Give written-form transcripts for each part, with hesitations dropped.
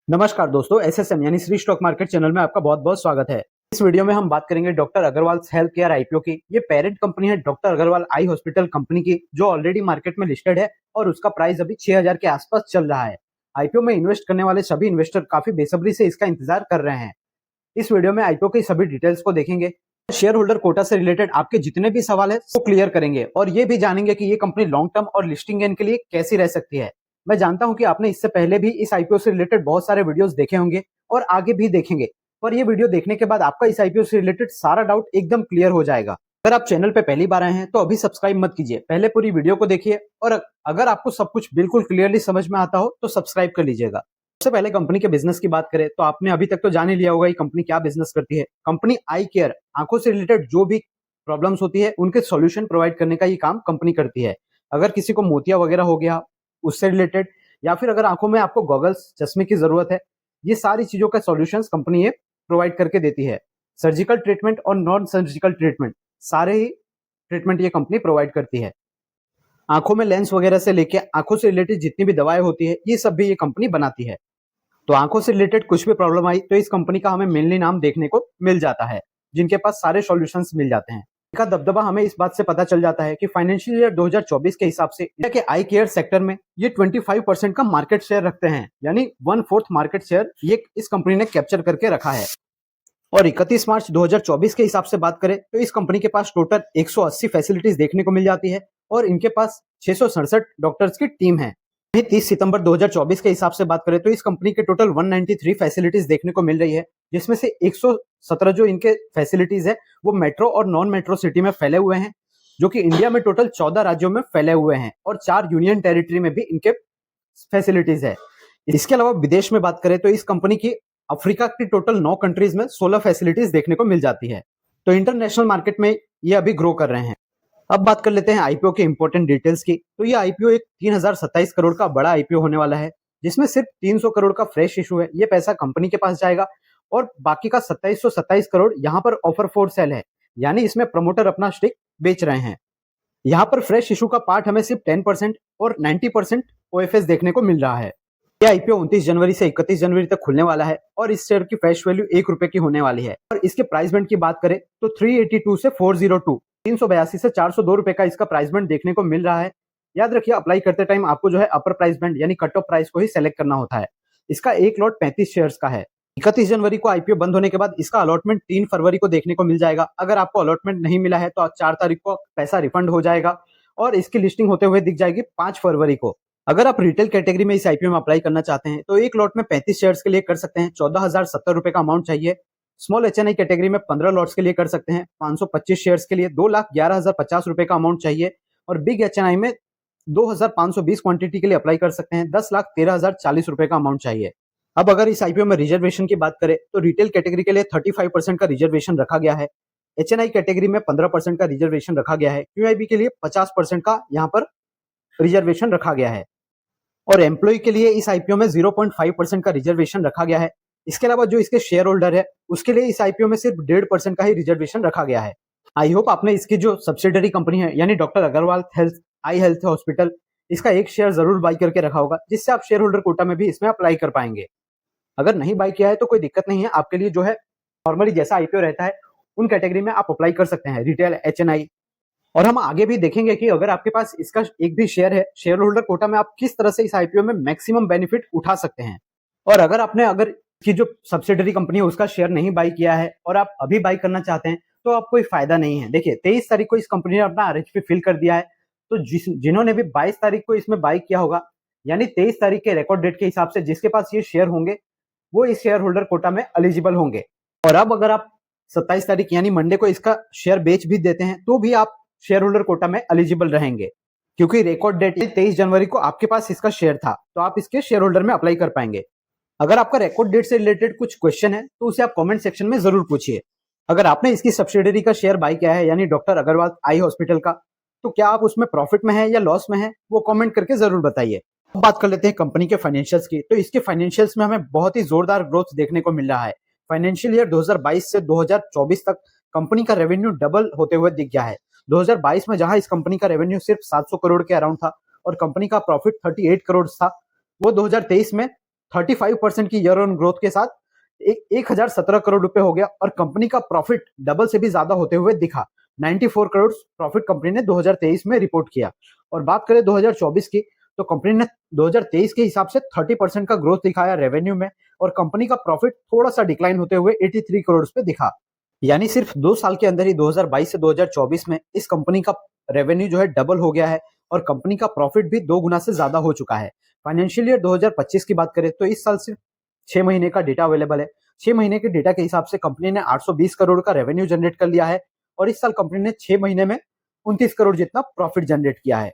नमस्कार दोस्तों, एसएसएम यानी श्री स्टॉक मार्केट चैनल में आपका बहुत बहुत स्वागत है। इस वीडियो में हम बात करेंगे doctor Agarwal health care IPO की। ये पेरेंट कंपनी है doctor Agarwal eye hospital company की, जो ऑलरेडी मार्केट में लिस्टेड है और उसका प्राइस अभी 6000 के आसपास चल रहा है। आईपीओ में इन्वेस्ट करने वाले सभी इन्वेस्टर काफी बेसब्री से इसका इंतजार कर रहे हैं। इस वीडियो में आईपीओ की सभी डिटेल्स को देखेंगे। शेयर होल्डर कोटा से रिलेटेड आपके जितने भी सवाल है वो क्लियर करेंगे और ये भी जानेंगे कि ये कंपनी लॉन्ग टर्म और लिस्टिंग गेन के लिए कैसी रह सकती है। मैं जानता हूं कि आपने इससे पहले भी इस आईपीओ से रिलेटेड बहुत सारे वीडियोस देखे होंगे और आगे भी देखेंगे, पर ये वीडियो देखने के बाद आपका इस आईपीओ से रिलेटेड सारा डाउट एकदम क्लियर हो जाएगा। अगर आप चैनल पे पहली बार आए हैं तो अभी सब्सक्राइब मत कीजिए, पहले पूरी वीडियो को देखिए और अगर आपको सब कुछ बिल्कुल क्लियरली समझ में आता हो तो सब्सक्राइब कर लीजिएगा। सबसे पहले कंपनी के बिजनेस की बात करें तो आपने अभी तक तो जान ही लिया होगा ये कंपनी क्या बिजनेस करती है। कंपनी आई केयर, आंखों से रिलेटेड जो भी प्रॉब्लम्स होती है उनके सॉल्यूशन प्रोवाइड करने का ये काम कंपनी करती है। अगर किसी को मोतिया वगैरह हो गया उससे रिलेटेड, या फिर अगर आंखों में आपको गॉगल्स चश्मे की जरूरत है, ये सारी चीजों का सॉल्यूशंस कंपनी ये प्रोवाइड करके देती है। सर्जिकल ट्रीटमेंट और नॉन सर्जिकल ट्रीटमेंट, सारे ही ट्रीटमेंट ये कंपनी प्रोवाइड करती है। आंखों में लेंस वगैरह से लेके आंखों से रिलेटेड जितनी भी दवाएं होती है ये सब भी ये कंपनी बनाती है। तो आंखों से रिलेटेड कुछ भी प्रॉब्लम आई तो इस कंपनी का हमें मेनली नाम देखने को मिल जाता है, जिनके पास सारे सॉल्यूशंस मिल जाते हैं। इनका दबदबा हमें इस बात से पता चल जाता है कि फाइनेंशियल ईयर 2024 के हिसाब से इंडिया के आई केयर सेक्टर में ये 25% का मार्केट शेयर रखते हैं, यानी 1/4 मार्केट शेयर ये इस कंपनी ने कैप्चर करके रखा है। और 31 मार्च 2024 के हिसाब से बात करें तो इस कंपनी के पास टोटल 180 फैसिलिटीज देखने को मिल जाती है और इनके पास 667 डॉक्टर्स की टीम है। 30 सितंबर 2024 के हिसाब से बात करें तो इस कंपनी के टोटल 193 फैसिलिटीज देखने को मिल रही है, जिसमें से 117 जो इनके फैसिलिटीज है वो मेट्रो और नॉन मेट्रो सिटी में फैले हुए हैं, जो कि इंडिया में टोटल 14 राज्यों में फैले हुए हैं और 4 यूनियन टेरिटरी में भी इनके फैसिलिटीज है। इसके अलावा विदेश में बात करें तो इस कंपनी की अफ्रीका की टोटल 9 कंट्रीज में 16 फैसिलिटीज देखने को मिल जाती है। तो इंटरनेशनल मार्केट में ये अभी ग्रो कर रहे हैं। अब बात कर लेते हैं आईपीओ के इंपॉर्टेंट डिटेल्स की। तो ये आईपीओ एक 3027 करोड़ का बड़ा आईपीओ होने वाला है, जिसमें सिर्फ 300 करोड़ का फ्रेश इशू है, ये पैसा कंपनी के पास जाएगा और बाकी का 2727 करोड़ यहाँ पर ऑफर फॉर सेल है, यानी इसमें प्रमोटर अपना स्टेक बेच रहे हैं। यहाँ पर फ्रेश इशू का पार्ट हमें सिर्फ 10% और 90% ओएफएस देखने को मिल रहा है। यह आईपीओ 29 जनवरी से 31 जनवरी तक खुलने वाला है और इस शेयर की फेस वैल्यू ₹1 की होने वाली है। और इसके प्राइस बैंड की बात करें तो 382 से 402, 382 से 402 रुपए का इसका प्राइस बैंड देखने को मिल रहा है। याद रखिए, अप्लाई करते टाइम आपको जो है अपर प्राइस बैंड यानी कट ऑफ प्राइस को ही सेलेक्ट करना होता है। इसका एक लॉट 35 शेयर्स का है। 31 जनवरी को आईपीओ बंद होने के बाद इसका अलॉटमेंट 3 फरवरी को देखने को मिल जाएगा। अगर आपको अलॉटमेंट नहीं मिला है तो 4 तारीख को पैसा रिफंड हो जाएगा और इसकी लिस्टिंग होते हुए दिख जाएगी 5 फरवरी को। अगर आप रिटेल कैटेगरी में इस आईपीओ में अप्लाई करना चाहते हैं तो एक लॉट में 35 शेयर्स के लिए कर सकते हैं, 14,070 का अमाउंट चाहिए। स्मॉल एचएनआई कैटेगरी में 15 लॉट्स के लिए कर सकते हैं, 525 शेयर्स के लिए 2,11,050 का अमाउंट चाहिए। और बिग एचएनआई में 2,520 क्वांटिटी के लिए अप्लाई कर सकते हैं, 10,13,040 का अमाउंट चाहिए। अब अगर इस आईपीओ में रिजर्वेशन की बात करें तो रिटेल कैटेगरी के लिए 35% का रिजर्वेशन रखा गया है, एचएनआई कैटेगरी में 15% का रिजर्वेशन रखा गया है, क्यूआईबी के लिए 50% का यहाँ पर रिजर्वेशन रखा गया है और एम्प्लॉय के लिए इस आईपीओ में 0.5% का रिजर्वेशन रखा गया है। इसके अलावा जो इसके शेयर होल्डर है उसके लिए इस आईपीओ में सिर्फ 1.5% का ही रिजर्वेशन रखा गया है। आई होप आपने इसकी जो सब्सिडरी कंपनी है यानी doctor Agarwal health eye health hospital, इसका एक शेयर जरूर बाई करके रखा होगा, जिससे आप शेयर होल्डर कोटा में भी इसमें अप्लाई कर पाएंगे। अगर नहीं बाई किया है तो कोई दिक्कत नहीं है, आपके लिए जो है नॉर्मली जैसा आईपीओ रहता है उन कैटेगरी में आप अप्लाई कर सकते हैं, रिटेल, एचएनआई। और हम आगे भी देखेंगे कि अगर आपके पास इसका एक भी शेयर है, शेयर होल्डर कोटा में आप किस तरह से इस आईपीओ में मैक्सिमम बेनिफिट उठा सकते हैं। और अगर की जो सब्सिडरी कंपनी है उसका शेयर नहीं बाई किया है और आप अभी बाई करना चाहते हैं तो आप कोई फायदा नहीं है। देखिए, 23 तारीख को इस कंपनी ने अपना आरएचपी फिल कर दिया है, तो जिन्होंने भी 22 तारीख को इसमें बाई किया होगा, यानी 23 तारीख के रिकॉर्ड डेट के हिसाब से जिसके पास ये शेयर होंगे वो इस शेयर होल्डर कोटा में एलिजिबल होंगे। और अब अगर आप 27 तारीख यानी मंडे को इसका शेयर बेच भी देते हैं तो भी आप शेयर होल्डर कोटा में एलिजिबल रहेंगे, क्योंकि रिकॉर्ड डेट 23 जनवरी को आपके पास इसका शेयर था, तो आप इसके शेयर होल्डर में अप्लाई कर पाएंगे। अगर आपका रिकॉर्ड डेट से रिलेटेड कुछ क्वेश्चन है तो उसे आप कमेंट सेक्शन में जरूर पूछिए। अगर आपने इसकी सब्सिडरी का शेयर बाय किया है यानी डॉक्टर अग्रवाल आई हॉस्पिटल का, तो क्या आप उसमें प्रॉफिट में है या लॉस में है, वो कमेंट करके जरूर बताइए। अब बात कर लेते हैं कंपनी के फाइनेंशियल्स की। तो इसके फाइनेंशियल्स में हमें बहुत ही जोरदार ग्रोथ देखने को मिल रहा है। फाइनेंशियल ईयर 2022 से 2024 तक कंपनी का रेवेन्यू डबल होते हुए दिख गया है। 2022 में जहां इस कंपनी का रेवेन्यू सिर्फ 700 करोड़ के अराउंड था और कंपनी का प्रॉफिट 38 करोड़ था, वो 2023 में 35% की ईयर ऑन ग्रोथ के साथ 1017 करोड़ रुपए हो गया और कंपनी का प्रॉफिट डबल से भी ज्यादा होते हुए दिखा। 94 करोड़ प्रॉफिट कंपनी ने 2023 में रिपोर्ट किया। और बात करें 2024 की, तो कंपनी ने 2023 के हिसाब से 30% का ग्रोथ दिखाया रेवेन्यू में और कंपनी का प्रॉफिट थोड़ा सा डिक्लाइन होते हुए 83 करोड़ पे दिखा। यानी सिर्फ 2 साल के अंदर ही 2022 से 2024 में इस कंपनी का रेवेन्यू जो है डबल हो गया है और कंपनी का प्रॉफिट भी 2 गुना से ज्यादा हो चुका है। फाइनेंशियल ईयर 2025 की बात करें तो इस साल सिर्फ 6 महीने का डेटा अवेलेबल है। 6 महीने के डेटा के हिसाब से कंपनी ने 820 करोड़ का रेवेन्यू जनरेट कर लिया है और इस साल कंपनी ने 6 महीने में 29 करोड़ जितना प्रॉफिट जनरेट किया है।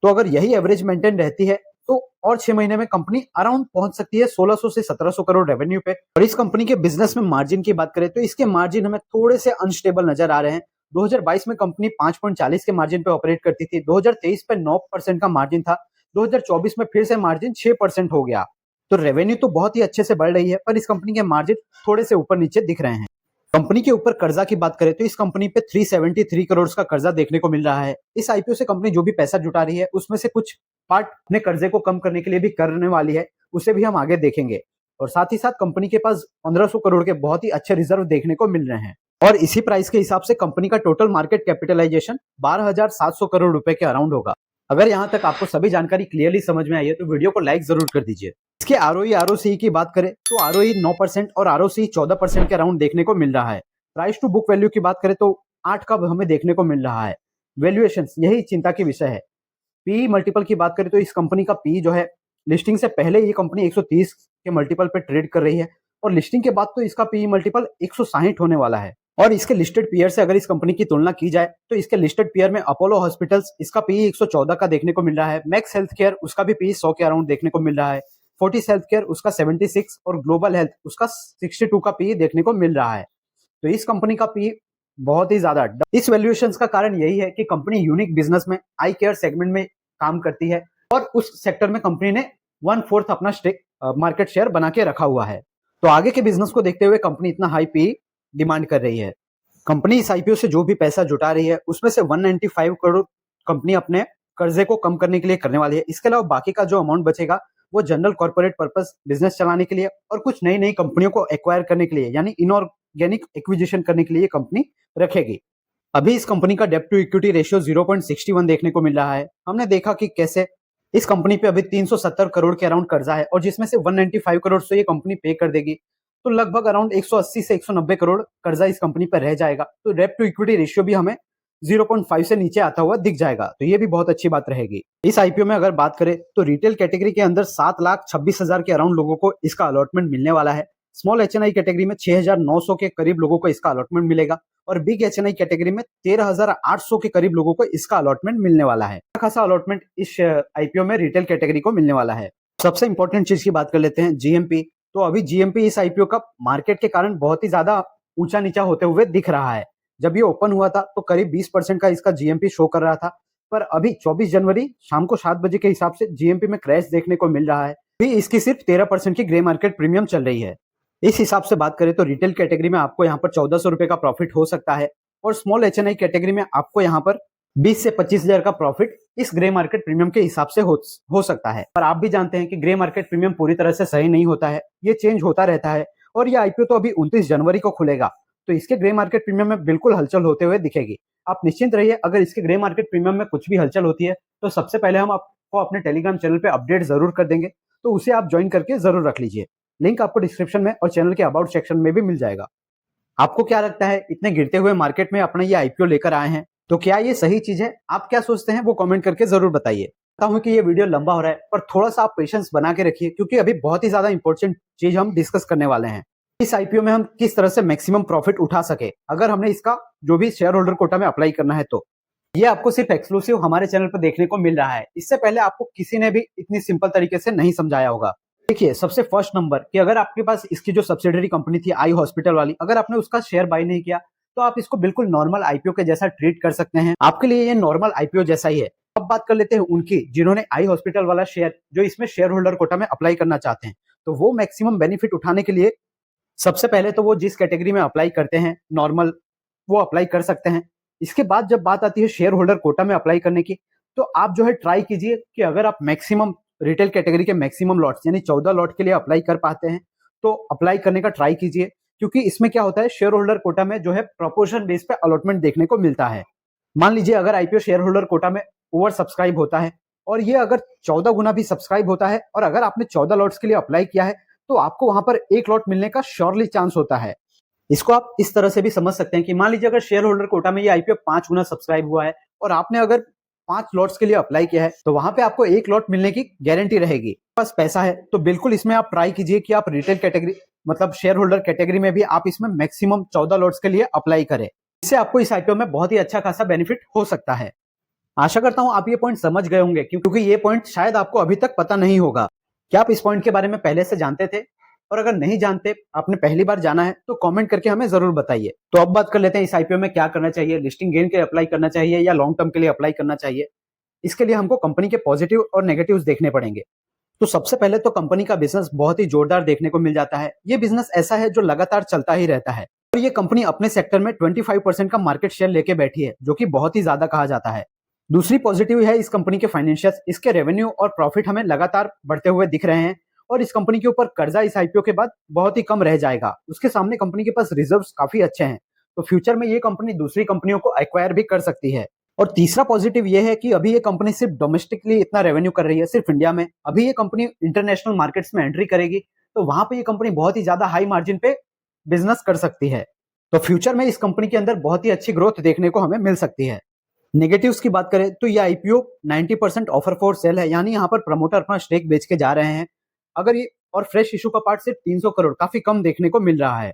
तो अगर यही एवरेज मेंटेन रहती है तो और 6 महीने में कंपनी अराउंड पहुंच सकती है 1600 से 1700 करोड़ रेवेन्यू पे। और इस कंपनी के बिजनेस में मार्जिन की बात करें तो इसके मार्जिन हमें थोड़े से अनस्टेबल नजर आ रहे हैं। 2022 में कंपनी 5.40 के मार्जिन पे ऑपरेट करती थी, 2023 पे 9% का मार्जिन था, 2024 में फिर से मार्जिन 6% हो गया। तो रेवेन्यू तो बहुत ही अच्छे से बढ़ रही है पर इस कंपनी के मार्जिन थोड़े से ऊपर नीचे दिख रहे हैं। कंपनी के ऊपर कर्जा की बात करें तो इस कंपनी पे 373 करोड़ का कर्जा देखने को मिल रहा है। इस आईपीओ से कंपनी जो भी पैसा जुटा रही है उसमें से कुछ पार्ट अपने कर्जे को कम करने के लिए भी करने वाली है, उसे भी हम आगे देखेंगे। और साथ ही साथ कंपनी के पास 1500 करोड़ के बहुत ही अच्छे रिजर्व देखने को मिल रहे हैं और इसी प्राइस के हिसाब से कंपनी का टोटल मार्केट कैपिटलाइजेशन 12,700 करोड़ रुपए के अराउंड होगा। अगर यहाँ तक आपको सभी जानकारी क्लियरली समझ में आई है तो वीडियो को लाइक जरूर कर दीजिए। इसके आरओई आरओसी की बात करें तो आरओई 9% और आरओसी 14% के अराउंड देखने को मिल रहा है। प्राइस टू बुक वैल्यू की बात करें तो 8 का हमें देखने को मिल रहा है। वैल्यूएशन यही चिंता की विषय है। पी मल्टीपल की बात करें तो इस कंपनी का पी जो है लिस्टिंग से पहले ये कंपनी 130 के मल्टीपल पे ट्रेड कर रही है और लिस्टिंग के बाद तो इसका पी मल्टीपल 160 होने वाला है। और इसके लिस्टेड पीयर से अगर इस कंपनी की तुलना की जाए तो इसके लिस्टेड पीयर में अपोलो हॉस्पिटल्स इसका पी 114 का देखने को मिल रहा है, मैक्स हेल्थ केयर उसका भी पी 100 के अराउंड देखने को मिल रहा है, फोर्टिस हेल्थ केयर उसका 76 और ग्लोबल हेल्थ उसका 62 का पी देखने को मिल रहा है। तो इस कंपनी का पी बहुत ही ज्यादा। इस वैल्यूएशंस का कारण यही है कि कंपनी यूनिक बिजनेस में आई केयर सेगमेंट में काम करती है और उस सेक्टर में कंपनी ने 1/4 अपना स्टेक मार्केट शेयर बना के रखा हुआ है। तो आगे के बिजनेस को देखते हुए कंपनी इतना हाई पी डिमांड कर रही है। कंपनी इस आईपीओ से जो भी पैसा जुटा रही है उसमें से 195 करोड़ कंपनी अपने कर्जे को कम करने के लिए करने वाली है। इसके अलावा बाकी का जो अमाउंट बचेगा वो जनरल कॉर्पोरेट पर्पस बिजनेस चलाने के लिए और कुछ नई नई कंपनियों को एक्वायर करने के लिए यानी इनऑर्गेनिक एक्विजिशन करने के लिए कंपनी रखेगी। अभी इस कंपनी का डेब्ट टू इक्विटी रेशियो 0.61 देखने को मिल रहा है। हमने देखा कि कैसे इस कंपनी पे अभी 370 करोड़ के अराउंड कर्जा है और जिसमें से 195 करोड़ से ये कंपनी पे कर देगी तो लगभग अराउंड 180 से 190 करोड़ कर्जा इस कंपनी पर रह जाएगा। तो डेब्ट टू इक्विटी रेशियो भी हमें 0.5 से नीचे आता हुआ दिख जाएगा, तो ये भी बहुत अच्छी बात रहेगी। इस आईपीओ में अगर बात करें तो रिटेल कैटेगरी के अंदर 7,26,000 के अराउंड लोगों को इसका अलॉटमेंट मिलने वाला है। स्मॉल एचएनआई कैटेगरी में 6,900 के करीब लोगों को इसका अलॉटमेंट मिलेगा और बिग एचएनआई कैटेगरी में 13,800 के करीब लोगों को इसका अलॉटमेंट मिलने वाला है। खासा अलॉटमेंट इस आईपीओ में रिटेल कैटेगरी को मिलने वाला है। सबसे इंपॉर्टेंट चीज की बात कर लेते हैं जीएमपी। तो अभी जीएमपी इस आईपीओ का मार्केट के कारण बहुत ही ज्यादा ऊंचा नीचा होते हुए दिख रहा है। जब ये ओपन हुआ था तो करीब 20% का इसका जीएमपी शो कर रहा था, पर अभी 24 जनवरी शाम को 7 बजे के हिसाब से जीएमपी में क्रैश देखने को मिल रहा है। अभी इसकी सिर्फ 13% की ग्रे मार्केट प्रीमियम चल रही है। इस हिसाब से बात करें तो रिटेल कैटेगरी में आपको यहाँ पर 1400 रुपए का प्रॉफिट हो सकता है और स्मॉल एचएनआई कैटेगरी में आपको यहाँ पर 20 से 25,000 का प्रॉफिट इस ग्रे मार्केट प्रीमियम के हिसाब से हो सकता है। पर आप भी जानते हैं कि ग्रे मार्केट प्रीमियम पूरी तरह से सही नहीं होता है, ये चेंज होता रहता है और ये आईपीओ तो अभी 29 जनवरी को खुलेगा, तो इसके ग्रे मार्केट प्रीमियम में बिल्कुल हलचल होते हुए दिखेगी। आप निश्चिंत रहिए, अगर इसके ग्रे मार्केट प्रीमियम में कुछ भी हलचल होती है तो सबसे पहले हम आपको अपने टेलीग्राम चैनल पे अपडेट जरूर कर देंगे, तो उसे आप ज्वाइन करके जरूर रख लीजिए। लिंक आपको डिस्क्रिप्शन में और चैनल के अबाउट सेक्शन में भी मिल जाएगा। आपको क्या लगता है, इतने गिरते हुए मार्केट में अपना ये आईपीओ लेकर आए हैं तो क्या ये सही चीज है? आप क्या सोचते हैं वो कमेंट करके जरूर बताइए। पता हूं कि ये वीडियो लंबा हो रहा है पर थोड़ा सा आप पेशेंस बना के रखिए क्योंकि अभी बहुत ही ज्यादा इंपॉर्टेंट चीज हम डिस्कस करने वाले हैं। इस आईपीओ में हम किस तरह से मैक्सिमम प्रॉफिट उठा सके अगर हमने इसका जो भी शेयर होल्डर कोटा में अप्लाई करना है तो ये आपको सिर्फ एक्सक्लूसिव हमारे चैनल पर देखने को मिल रहा है। इससे पहले आपको किसी ने भी इतनी सिंपल तरीके से नहीं समझाया होगा। देखिए, सबसे फर्स्ट नंबर कि अगर आपके पास इसकी जो सब्सिडरी कंपनी थी आई हॉस्पिटल वाली, अगर आपने उसका शेयर बाय नहीं किया तो आप इसको बिल्कुल नॉर्मल आईपीओ के जैसा ट्रीट कर सकते हैं। आपके लिए ये नॉर्मल आईपीओ जैसा ही है। अब बात कर लेते हैं उनकी जिन्होंने आई हॉस्पिटल वाला शेयर जो इसमें शेयर होल्डर कोटा में अप्लाई करना चाहते हैं, तो वो मैक्सिमम बेनिफिट उठाने के लिए सबसे पहले तो वो जिस कैटेगरी में अप्लाई करते हैं नॉर्मल, वो अप्लाई कर सकते हैं। इसके बाद जब बात आती है शेयर होल्डर कोटा में अप्लाई करने की, तो आप जो है ट्राई कीजिए कि अगर आप मैक्सिमम रिटेल कैटेगरी के मैक्सिमम लॉट्स यानी 14 लॉट के लिए अप्लाई कर पाते हैं तो अप्लाई करने का ट्राई कीजिए, क्योंकि इसमें क्या होता है, शेयर होल्डर कोटा में जो है प्रोपोर्शन बेस पे अलॉटमेंट देखने को मिलता है। मान लीजिए अगर आईपीओ शेयर होल्डर कोटा में ओवर सब्सक्राइब होता है और ये अगर 14 गुना भी सब्सक्राइब होता है और अगर आपने 14 लॉट्स के लिए अप्लाई किया है तो आपको वहां पर एक लॉट मिलने का श्योरली चांस होता है। इसको आप इस तरह से भी समझ सकते हैं कि मान लीजिए अगर शेयर होल्डर कोटा में ये आईपीओ 5 गुना सब्सक्राइब हुआ है और आपने अगर 5 लॉट्स के लिए अप्लाई किया है तो वहां पे आपको एक लॉट मिलने की गारंटी रहेगी। बस पैसा है तो बिल्कुल इसमें आप ट्राई कीजिए कि आप रिटेल कैटेगरी मतलब शेयर होल्डर कैटेगरी में भी आप इसमें मैक्सिमम 14 लॉट्स के लिए अप्लाई करें। इससे आपको इस आईपीओ में बहुत ही अच्छा खासा बेनिफिट हो सकता है। आशा करता हूं आप ये पॉइंट समझ गए होंगे, क्योंकि ये पॉइंट शायद आपको अभी तक पता नहीं होगा। क्या आप इस पॉइंट के बारे में पहले से जानते थे? और अगर नहीं जानते, आपने पहली बार जाना है तो कमेंट करके हमें जरूर बताइए। तो अब बात कर लेते हैं इस आईपीओ में क्या करना चाहिए, लिस्टिंग गेन के लिए अप्लाई करना चाहिए या लॉन्ग टर्म के लिए अप्लाई करना चाहिए। इसके लिए हमको कंपनी के पॉजिटिव और नेगेटिव्स देखने पड़ेंगे। तो सबसे पहले तो कंपनी का बिजनेस बहुत ही जोरदार देखने को मिल जाता है। ये बिजनेस ऐसा है जो लगातार चलता ही रहता है और ये कंपनी अपने सेक्टर में 25% का मार्केट शेयर लेके बैठी है, जो कि बहुत ही ज्यादा कहा जाता है। दूसरी पॉजिटिव है इस कंपनी के फाइनेंशियल्स, इसके रेवेन्यू और प्रॉफिट हमें लगातार बढ़ते हुए दिख रहे हैं और इस कंपनी के ऊपर कर्जा इस आईपीओ के बाद बहुत ही कम रह जाएगा। उसके सामने कंपनी के पास रिजर्व्स काफी अच्छे हैं, तो फ्यूचर में ये कंपनी दूसरी कंपनियों को एक्वायर भी कर सकती है। और तीसरा पॉजिटिव ये है कि अभी ये कंपनी सिर्फ डोमेस्टिकली इतना रेवेन्यू कर रही है, सिर्फ इंडिया में। अभी ये कंपनी इंटरनेशनल मार्केट्स में एंट्री करेगी तो वहां पे ये कंपनी बहुत ही ज्यादा हाई मार्जिन पे बिजनेस कर सकती है। तो फ्यूचर में इस कंपनी के अंदर बहुत ही अच्छी ग्रोथ देखने को हमें मिल सकती है। नेगेटिव्स की बात करें तो ये आईपीओ 90% ऑफर फॉर सेल है, यानी यहाँ पर प्रमोटर अपना स्टेक बेच के जा रहे हैं। अगर ये और फ्रेश इशू का पार्ट सिर्फ 300 करोड़, काफी कम देखने को मिल रहा है।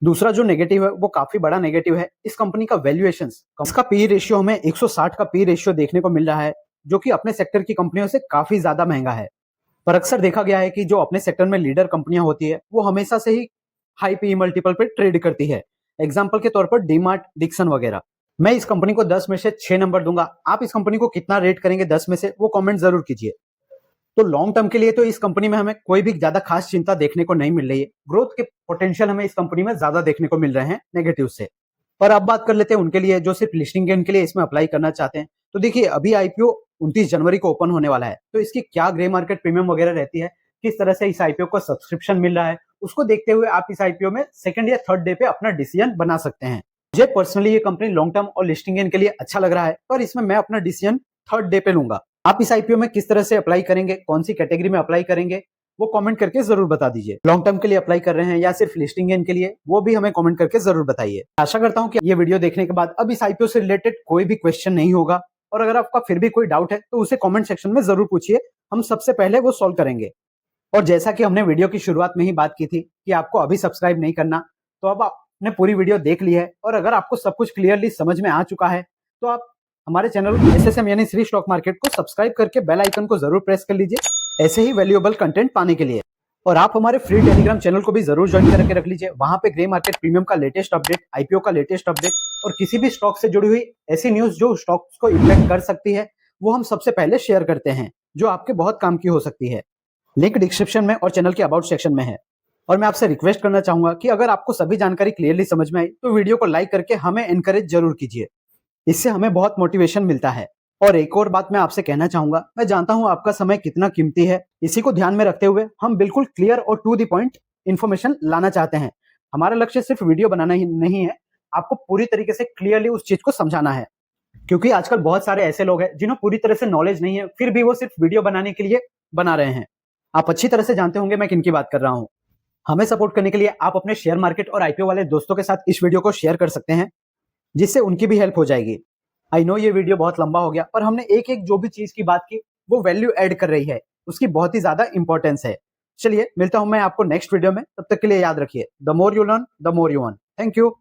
दूसरा जो नेगेटिव है वो काफी बड़ा नेगेटिव है, इस कंपनी का वैल्यूएशन। इसका पी रेशियो हमें 160 का पी रेशियो देखने को मिल रहा है, जो कि अपने सेक्टर की कंपनियों से काफी ज्यादा महंगा है। पर अक्सर देखा गया है कि जो अपने सेक्टर में लीडर कंपनियां होती है वो हमेशा से ही हाई पी मल्टीपल पे ट्रेड करती है। एग्जाम्पल के तौर पर डीमार्ट, डिक्सन वगैरह। मैं इस कंपनी को 10 में से 6 नंबर दूंगा। आप इस कंपनी को कितना रेट करेंगे 10 में से, वो कमेंट जरूर कीजिए। तो लॉन्ग टर्म के लिए तो इस कंपनी में हमें कोई भी ज्यादा खास चिंता देखने को नहीं मिल रही है। ग्रोथ के पोटेंशियल हमें इस कंपनी में ज्यादा देखने को मिल रहे हैं नेगेटिव से। और अब बात कर लेते हैं उनके लिए जो सिर्फ लिस्टिंग गेन के लिए इसमें अप्लाई करना चाहते हैं। तो देखिए अभी आईपीओ 29 जनवरी को ओपन होने वाला है, तो इसकी क्या ग्रे मार्केट प्रीमियम वगैरह रहती है, किस तरह से इस आईपीओ को सब्सक्रिप्शन मिल रहा है, उसको देखते हुए आप इस आईपीओ में सेकंड या थर्ड डे पे अपना डिसीजन बना सकते हैं। मुझे पर्सनली ये कंपनी लॉन्ग टर्म और लिस्टिंग गेन के लिए अच्छा लग रहा है, पर इसमें मैं अपना डिसीजन थर्ड डे पे लूंगा। आप इस आईपीओ में किस तरह से अप्लाई करेंगे, कौन सी कैटेगरी में अप्लाई करेंगे, वो कमेंट करके जरूर बता दीजिए। लॉन्ग टर्म के लिए अप्लाई कर रहे हैं या सिर्फ लिस्टिंग गेन के लिए, वो भी हमें कमेंट करके जरूर बताइए। आशा करता हूं कि ये वीडियो देखने के बाद अब इस आईपीओ से रिलेटेड कोई भी क्वेश्चन नहीं होगा, और अगर आपका फिर भी कोई डाउट है तो उसे कमेंट सेक्शन में जरूर पूछिए, हम सबसे पहले वो सॉल्व करेंगे। और जैसा कि हमने वीडियो की शुरुआत में ही बात की थी कि आपको अभी सब्सक्राइब नहीं करना, तो अब आपने पूरी वीडियो देख ली है और अगर आपको सब कुछ क्लियरली समझ में आ चुका है तो आप हमारे चैनल एसएसएम यानी श्री स्टॉक मार्केट को सब्सक्राइब करके बेल आइकन को जरूर प्रेस कर लीजिए ऐसे ही वैल्यूएबल कंटेंट पाने के लिए। और आप हमारे फ्री टेलीग्राम चैनल को भी जरूर ज्वाइन करके रख लीजिए। वहां पे ग्रे मार्केट प्रीमियम का लेटेस्ट अपडेट, आईपीओ का लेटेस्ट अपडेट और किसी भी स्टॉक से जुड़ी हुई ऐसी न्यूज जो स्टॉक्स को इम्पैक्ट कर सकती है, वो हम सबसे पहले शेयर करते हैं, जो आपके बहुत काम की हो सकती है। लिंक डिस्क्रिप्शन में और चैनल के अबाउट सेक्शन में है। और मैं आपसे रिक्वेस्ट करना चाहूंगा कि अगर आपको सभी जानकारी क्लियरली समझ में आई तो वीडियो को लाइक करके हमें एनकरेज जरूर कीजिए, इससे हमें बहुत मोटिवेशन मिलता है। और एक और बात मैं आपसे कहना चाहूंगा, मैं जानता हूं आपका समय कितना कीमती है, इसी को ध्यान में रखते हुए हम बिल्कुल क्लियर और टू द पॉइंट इन्फॉर्मेशन लाना चाहते हैं। हमारा लक्ष्य सिर्फ वीडियो बनाना ही नहीं है, आपको पूरी तरीके से क्लियरली उस चीज को समझाना है। क्योंकि आजकल बहुत सारे ऐसे लोग हैं जिन्हें पूरी तरह से नॉलेज नहीं है, फिर भी वो सिर्फ वीडियो बनाने के लिए बना रहे हैं। आप अच्छी तरह से जानते होंगे मैं किनकी बात कर रहा हूं। हमें सपोर्ट करने के लिए आप अपने शेयर मार्केट और आईपीओ वाले दोस्तों के साथ इस वीडियो को शेयर कर सकते हैं, जिससे उनकी भी हेल्प हो जाएगी। आई नो ये वीडियो बहुत लंबा हो गया, पर हमने एक एक जो भी चीज की बात की वो वैल्यू ऐड कर रही है, उसकी बहुत ही ज्यादा इंपॉर्टेंस है। चलिए मिलता हूं मैं आपको नेक्स्ट वीडियो में, तब तक के लिए याद रखिए, the more you learn the more you earn. Thank you.